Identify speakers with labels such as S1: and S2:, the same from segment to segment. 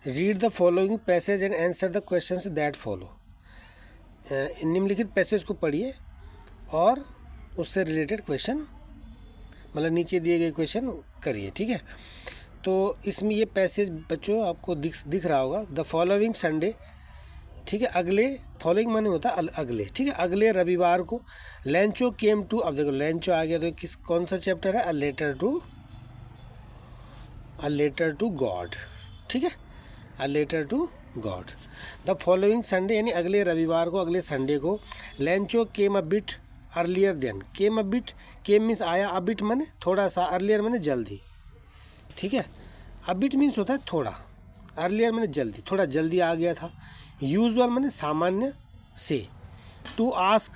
S1: Read the following passage and answer the questions that follow. निम्नलिखित passage को पढ़िए और उससे रिलेटेड क्वेश्चन, मतलब नीचे दिए गए क्वेश्चन करिए। ठीक है, तो इसमें ये पैसेज बच्चों आपको दिख रहा होगा। द फॉलोइंग संडे, ठीक है, अगले, फॉलोइंग माने होता है अगले, ठीक है, अगले रविवार को लेंचो केम टू, अब देखो लेंचो आ गया तो कौन सा चैप्टर है, अ लेटर टू गॉड। ठीक है, a letter to god. The following Sunday यानी अगले रविवार को, अगले संडे को, Lencho came a bit earlier than. Came a bit, came means आया, अ बिट माने थोड़ा सा, अर्लियर माने जल्दी। ठीक है, अ बिट मीन्स होता है थोड़ा, अर्लियर माने जल्दी, थोड़ा जल्दी आ गया था। यूजुअल माने सामान्य से। टू आस्क,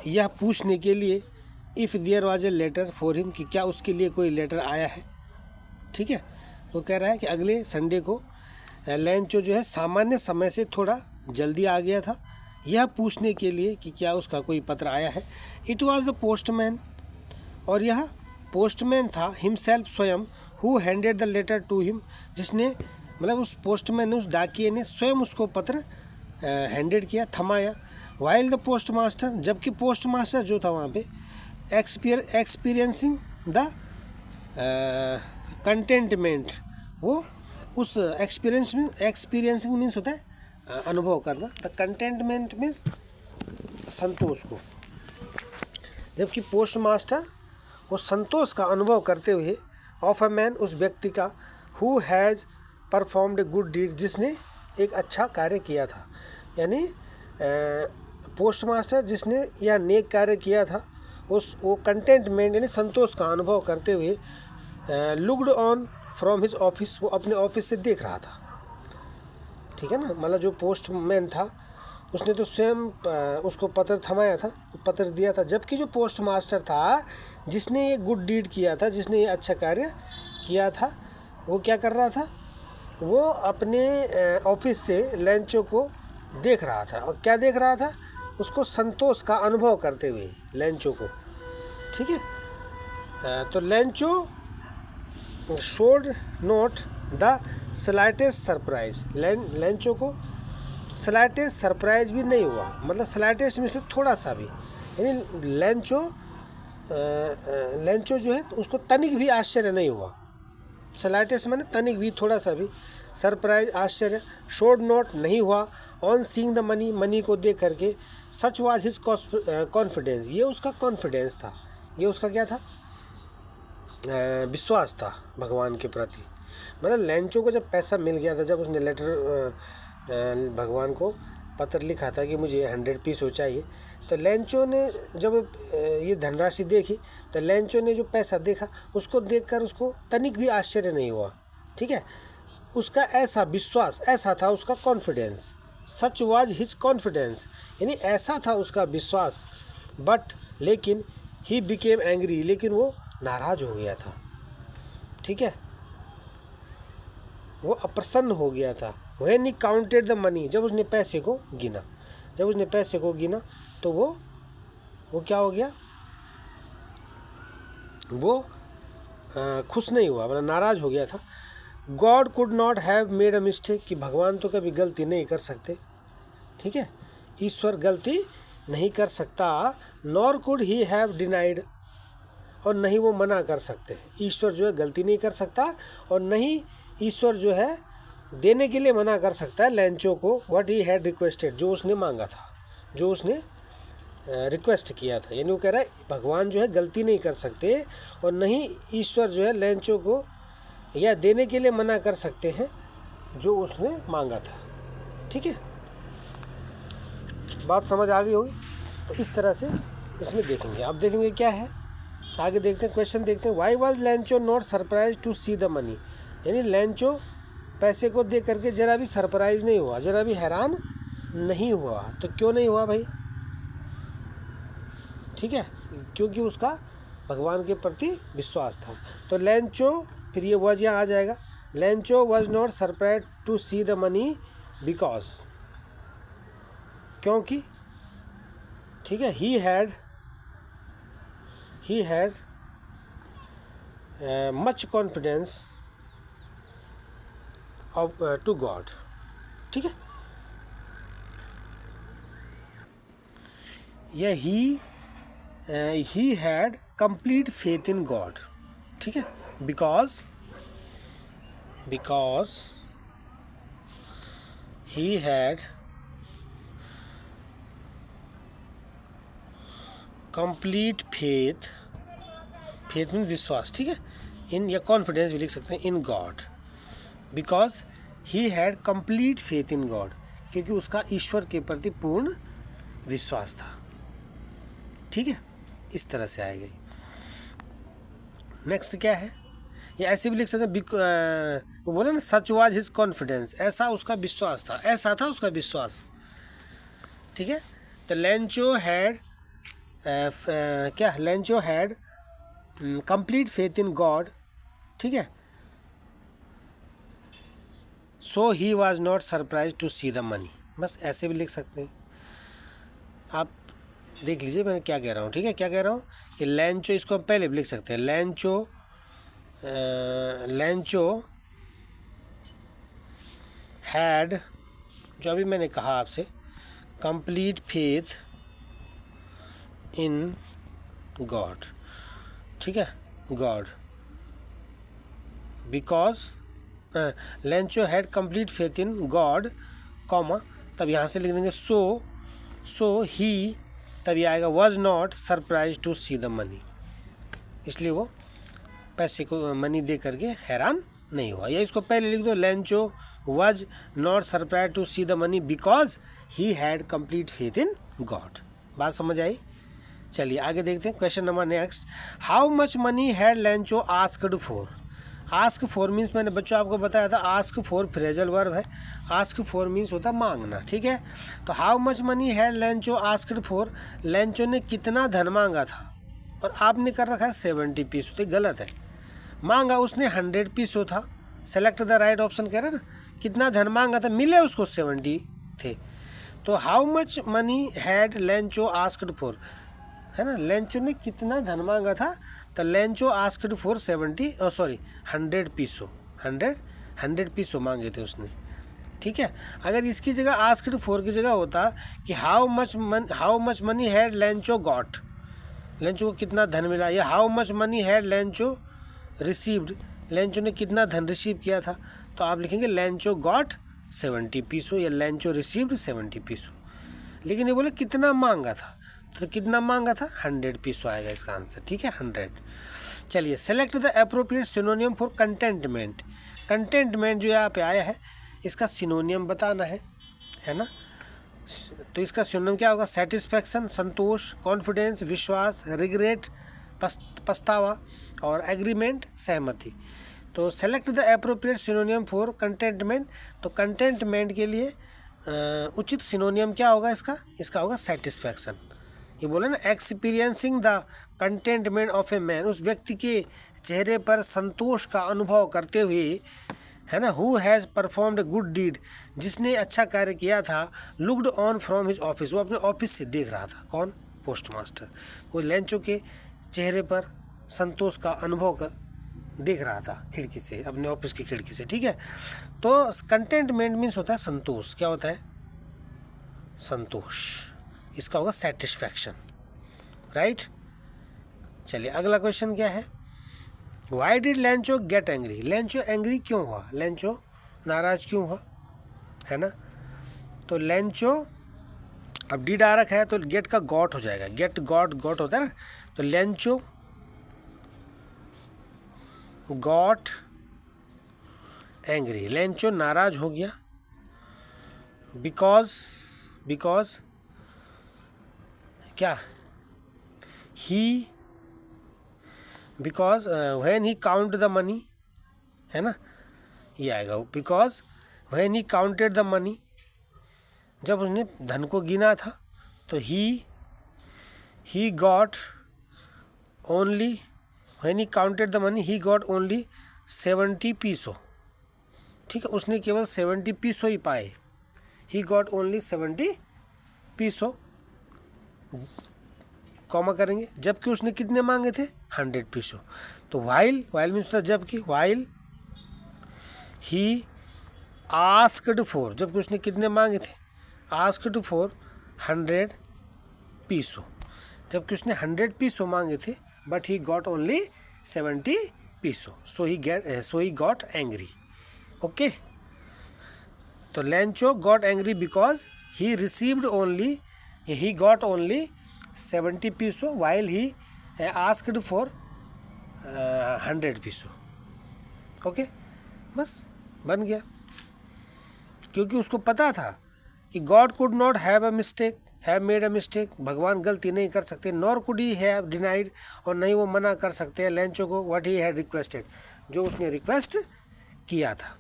S1: यह पूछने के लिए, if there was a letter for him, कि क्या उसके लिए कोई लेटर आया है। ठीक है, वो कह रहा है कि अगले संडे को लेंचो जो है सामान्य समय से थोड़ा जल्दी आ गया था, यह पूछने के लिए कि क्या उसका कोई पत्र आया है। इट वाज द पोस्टमैन, और यह पोस्टमैन था, हिमसेल्फ स्वयं, who handed the letter to him, जिसने, मतलब उस पोस्टमैन ने, उस डाकिए ने स्वयं उसको पत्र हैंडेड किया, थमाया। वाइल द पोस्ट मास्टर, जबकि पोस्ट मास्टर जो था वहाँ पे एक्सपीरियंसिंग द कंटेंटमेंट, वो उस एक्सपीरियंसिंग मीन्स होता है अनुभव करना, द कंटेंटमेंट मीन्स संतोष को, जबकि पोस्ट मास्टर वो संतोष का अनुभव करते हुए, ऑफ अ मैन, उस व्यक्ति का, who has performed a good deed, जिसने एक अच्छा कार्य किया था। यानी पोस्ट मास्टर जिसने यह नेक कार्य किया था, वो कंटेंटमेंट यानी संतोष का अनुभव करते हुए, looked on from his office, वो अपने ऑफिस से देख रहा था। ठीक है ना, मतलब जो पोस्टमैन था उसने तो स्वयं उसको पत्र थमाया था, पत्र दिया था, जबकि जो पोस्ट मास्टर था जिसने ये गुड डीड किया था, जिसने ये अच्छा कार्य किया था, वो क्या कर रहा था, वो अपने ऑफिस से लेंचो को देख रहा था। और क्या देख रहा था, उसको संतोष का अनुभव करते हुए, लेंचो को। ठीक है, तो Lencho showed note the slightest surprise, Lencho को स्लाइटेस्ट सरप्राइज भी नहीं हुआ, मतलब स्लाइटेस्ट में से थोड़ा सा भी, यानी लेंचो जो है तो उसको तनिक भी आश्चर्य नहीं हुआ। स्लाइटेस्ट माने तनिक भी, थोड़ा सा भी, सरप्राइज आश्चर्य, शोड नोट नहीं हुआ, on seeing the money, money को देख करके, सच वाज हिज कॉन्फिडेंस, ये उसका कॉन्फिडेंस था, ये उसका क्या था, विश्वास था भगवान के प्रति। मतलब लेंचो को जब पैसा मिल गया था, जब उसने लेटर भगवान को पत्र लिखा था कि मुझे 100 पीस चाहिए, तो लेंचो ने जब ये धनराशि देखी, तो लेंचो ने जो पैसा देखा, उसको देखकर उसको तनिक भी आश्चर्य नहीं हुआ। ठीक है, उसका ऐसा विश्वास, ऐसा था उसका confidence, such was his confidence, यानी ऐसा था उसका विश्वास। बट लेकिन ही बिकेम एंग्री, लेकिन वो नाराज हो गया था। ठीक है, वो अप्रसन्न हो गया था। When he counted the money, जब उसने पैसे को गिना, जब उसने पैसे को गिना तो वो क्या हो गया, वो खुश नहीं हुआ, मतलब नाराज हो गया था। God could not have made a mistake, कि भगवान तो कभी गलती नहीं कर सकते। ठीक है, ईश्वर गलती नहीं कर सकता। Nor could he have denied, और नहीं वो मना कर सकते। ईश्वर जो है गलती नहीं कर सकता, और नहीं ईश्वर जो है देने के लिए मना कर सकता है लेंचो को व्हाट ही हैड रिक्वेस्टेड, जो उसने मांगा था, जो उसने रिक्वेस्ट किया था। यानी वो कह रहा है भगवान जो है गलती नहीं कर सकते, और नहीं ईश्वर जो है लेंचो को या देने के लिए मना कर सकते हैं जो उसने मांगा था। ठीक है, बात समझ आ गई होगी। तो इस तरह से इसमें देखेंगे। अब देखेंगे क्या है, आगे देखते हैं, क्वेश्चन देखते हैं। Why was Lencho not surprise to see the money, यानी लेंचो पैसे को देख करके जरा भी सरप्राइज नहीं हुआ, जरा भी हैरान नहीं हुआ। तो क्यों नहीं हुआ भाई? ठीक है, क्योंकि उसका भगवान के प्रति विश्वास था। तो लेंचो, फिर ये वज यहाँ आ जाएगा, Lencho was not surprise to see the money because, क्योंकि, ठीक है, he had much confidence to god. ठीक है, या he had complete faith in God. ठीक है, because he had complete faith mean विश्वास। ठीक है, इन या कॉन्फिडेंस भी लिख सकते हैं, in God, because he had complete faith in God, क्योंकि उसका ईश्वर के प्रति पूर्ण विश्वास था। ठीक है, इस तरह से आएगा। नेक्स्ट क्या है, ये ऐसे भी लिख सकते हैं, वो बोले ना सच वाज हिज कॉन्फिडेंस, ऐसा उसका विश्वास था, ऐसा था उसका विश्वास। ठीक है, तो Lencho had Lencho had complete faith in God. ठीक है, so he was not surprise to see the money, बस ऐसे भी लिख सकते हैं। आप देख लीजिए मैं क्या कह रहा हूँ। ठीक है, क्या कह रहा हूँ कि लेंचो, इसको हम पहले भी लिख सकते हैं, लेंचो हैड, जो अभी मैंने कहा आपसे, कंप्लीट फेथ इन गॉड। ठीक है, God, because Lencho had complete faith in God, comma, तब यहाँ से लिख देंगे सो ही, तब ये आएगा was not surprise to see the money, इसलिए वो पैसे को मनी दे करके हैरान नहीं हुआ। या इसको पहले लिख दो, Lencho was not surprise to see the money because he had complete faith in god. बात समझ आई? चलिए आगे देखते हैं। Question number next, how much money had Lencho asked for. Ask for means मैंने बच्चों आपको बताया था, आस्क फॉर फ्रेजल वर्ब है, आस्क फॉर मीन्स होता है मांगना। ठीक है, तो how much money had Lencho asked for, Lencho ने कितना धन मांगा था, और आपने कर रखा है 70 पीस, तो गलत है। मांगा उसने 100 पीसों था, सेलेक्ट द राइट ऑप्शन कह रहा है ना, कितना धन मांगा था, मिले उसको 70 थे। तो how much money had Lencho asked for, है ना, लेंचो ने कितना धन मांगा था, तो लेंचो आस्क्ड फॉर 100 पीसों, 100 पीसों मांगे थे उसने। ठीक है, अगर इसकी जगह आस्क्ड फॉर की जगह होता कि how much money had Lencho got, Lencho को कितना धन मिला, या how much money had Lencho received, Lencho ने कितना धन रिसीव किया था, तो आप लिखेंगे लेंचो गॉट 70 पीसों या लेंचो रिसीव्ड 70 पीसों। लेकिन ये बोले कितना मांगा था, तो कितना मांगा था, 100 पीसों आएगा इसका आंसर। ठीक है, 100। चलिए, select the appropriate synonym for contentment. Contentment जो यहाँ पे आया है, इसका सिनोनियम बताना है ना। तो इसका सिनोनियम क्या होगा, सेटिस्फैक्शन संतोष, कॉन्फिडेंस विश्वास, रिग्रेट पछतावा, और एग्रीमेंट सहमति। तो select the appropriate synonym for contentment. तो कंटेंटमेंट के लिए उचित सिनोनियम क्या होगा इसका होगा सेटिस्फैक्शन। ये बोले ना, experiencing the containment of a man, उस व्यक्ति के चेहरे पर संतोष का अनुभव करते हुए, है ना, who has performed a good deed, जिसने अच्छा कार्य किया था, looked on from his office, वो अपने ऑफिस से देख रहा था, कौन, पोस्ट मास्टर, वो लेंचो के चेहरे पर संतोष का अनुभव कर देख रहा था खिड़की से, अपने ऑफिस की खिड़की से। ठीक है, तो कंटेंटमेंट मीन्स होता है संतोष। क्या होता है, संतोष। इसका होगा सेटिस्फैक्शन, राइट। चलिए अगला क्वेश्चन क्या है, why did Lencho get angry, Lencho angry क्यों हुआ, लेंचो नाराज क्यों हुआ, है ना। तो लेंचो, अब डिड आ रखा है तो गेट का गॉट हो जाएगा, गेट गॉट होता है ना, तो लेंचो गॉट एंग्री, लेंचो नाराज हो गया, बिकॉज क्या, because when he count the money, है ना, ये आएगा, because when he counted the money, जब उसने धन को गिना था, तो ही got only, when he counted the money he got only 70 पीसों। ठीक है, उसने केवल 70 पीसों ही पाए, ही गॉट ओनली 70 पीसों, कॉमा करेंगे, जबकि उसने कितने मांगे थे, 100 पीसों। तो वाइल मीन्स था जबकि, वाइल ही आस्क्ड फॉर, जबकि उसने कितने मांगे थे, आस्क्ड फॉर 100 पीसो, जबकि उसने 100 पीसो मांगे थे, but he got only 70 pesos, so he got angry. Okay, तो Lencho got angry because he got only 70 peso while he asked for 100 peso। Okay, बस बन गया, क्योंकि उसको पता था कि God could not have made a mistake, भगवान गलती नहीं कर सकते, nor could he have denied, और नहीं वो मना कर सकते हैं लेंचो को व्हाट ही हैड रिक्वेस्टेड, जो उसने रिक्वेस्ट किया था।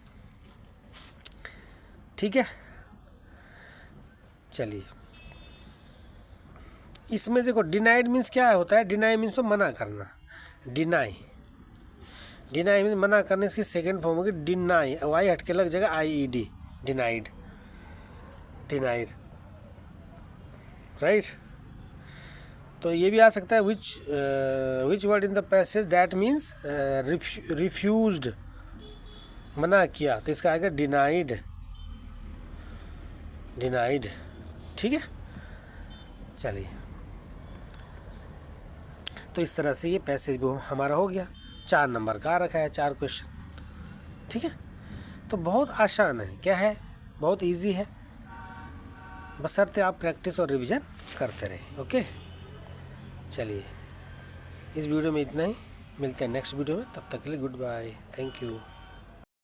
S1: ठीक है, चलिए, इसमें देखो डिनाइड मीन्स क्या होता है, डिनाई मीन्स तो मना करना, डिनाई मीन्स मना करने, इसकी सेकेंड फॉर्म होगी डिनाई, वाई हट के लग जाएगा IED, डिनाइड, राइट। तो ये भी आ सकता है which word in the passage that means refused, मना किया, तो इसका आएगा डिनाइड। ठीक है, चलिए, तो इस तरह से ये पैसेज भी हमारा हो गया, 4 नंबर का आ रखा है, 4 क्वेश्चन। ठीक है, तो बहुत आसान है, क्या है, बहुत इजी है, बशर्ते आप प्रैक्टिस और रिवीजन करते रहें। ओके, चलिए, इस वीडियो में इतना ही, मिलते हैं नेक्स्ट वीडियो में, तब तक के लिए गुड बाय, थैंक यू।